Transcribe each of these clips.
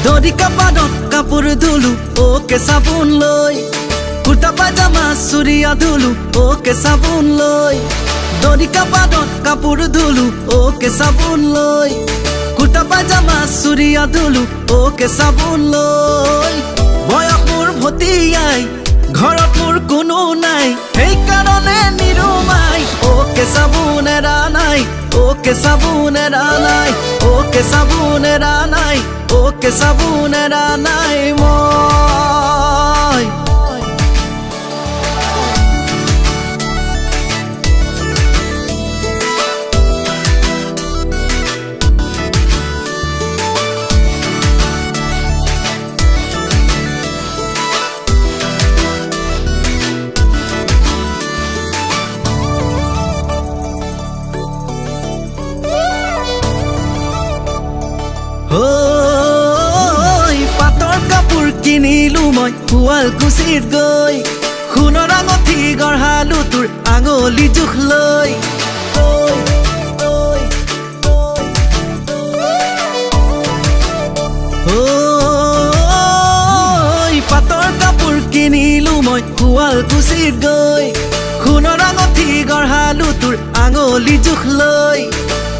দৰি কাপাদত কাপোৰ ধুলো ওকে চাবোন লৈ কুৰ্তা পাজামা চুৰিয়া ধুলো ওকে চাবোন লৈ দৰি কাপাদত কাপোৰ ধুলো ওকে চাবোন লৈ কুৰ্তা পাজামা চুৰিয়া ধুলো ওকে চাবোন লৈ বয়স মোৰ ভতিয়াই ঘৰত মোৰ কোনো নাই সেইকাৰণে নিৰুমাই ওকে চাবোন এৰা নাই ওকে চাবোন এৰা নাই ওকে চাবোন এৰা নাই ওকে চাবোন এৰা নাই মই পাটৰ কাপোৰ কিনিলো মই শুৱালকুছিত গৈ সোণৰ আঙঠি গঢ়ালো তোৰ আঙুলি জোখ লৈ পাটৰ কাপোৰ কিনিলো মই শুৱালকুছিত গৈ সোণৰ আঙঠি গঢ়ালো তোৰ আঙুলি জোখ লৈ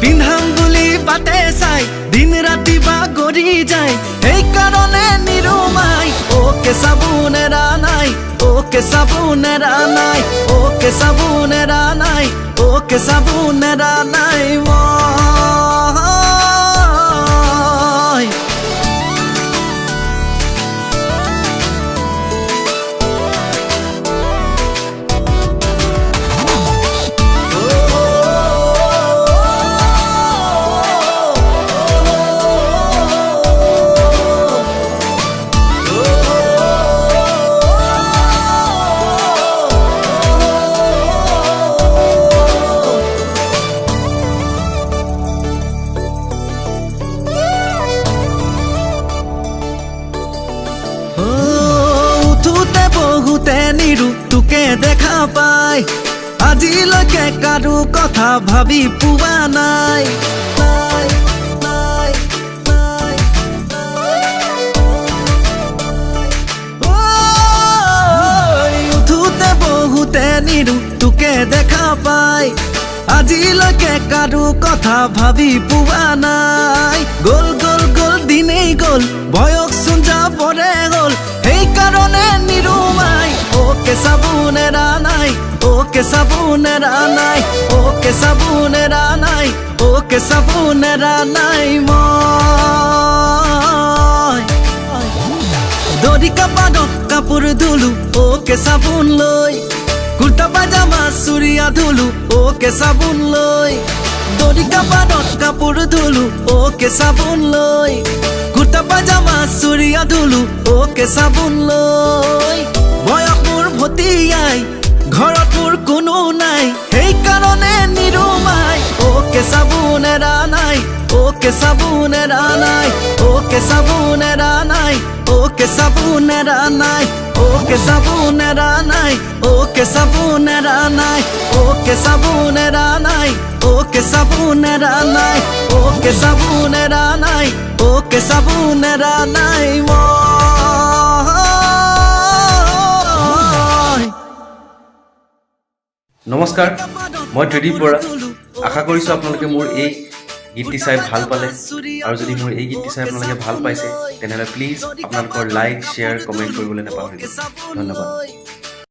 পিন্ধাম বুলি বাটে চাই দিন ৰাতি বাগৰি যায় সেইকাৰণে নিৰুমাই ওকে চাবোন এৰা নাই ওকে চাবোন এৰা নাই ওকে চাবোন এৰা নাই ওকে চাবোন এৰা নাই মই বহুতে নিৰু তোকে দেখা পাই আজিলৈকে কাৰো কথা ভাবি পোৱা নাই উঠোতে বহুতে নিৰু তোকে দেখা পাই আজিলৈকে কাৰো কথা ভাবি পোৱা নাই গল গল গল দিনেই গল বয়স চোন যাবৰে গল সেইকাৰণে নিৰুমাই ওকে চাবোন এৰা নাই ওকে চাবোন এৰা নাই ওকে চাবোন এৰা নাই ওকে চাবোন এৰা নাই মই দৰি কাপাদত কাপোৰ ধুলো ওকে চাবোন লৈ কুৰ্তা পাজামা চুৰিয়া ধুলো ওকে চাবোন লৈ দৰি কাপাদত কাপোৰ ধুলো ওকে চাবোন লৈ কুৰ্তা পাজামা চুৰিয়া ধুলো ওকে চাবোন লৈ বয়স মোৰ ভতিয়াই ঘৰত মোৰ কোনো নাই সেইকাৰণে নিৰুমাই ওকে চাবোন এৰা নাই ওকে চাবোন এৰা নাই ওকে চাবোন এৰা নাই ওকে চাবোন এৰা নাই ওকে চাবোন এৰা নাই ওকে চাবোন এৰা নাই ওকে চাবোন এৰা নাই ওকে চাবোন এৰা নাই ওকে চাবোন এৰা নাই ওকে চাবোন এৰা নাই নমস্কাৰ মই ত্ৰিদীপ বৰা আশা কৰিছো আপোনালোকে মোৰ এই গীতটি চাই ভাল পালে আৰু যদি মোৰ এই গীতটি চাই আপোনালোকে ভাল পাইছে তেনেহলে প্লিজ আপোনালোকৰ লাইক শেয়াৰ কমেন্ট কৰিবলৈ নাপাহৰিব ধন্যবাদ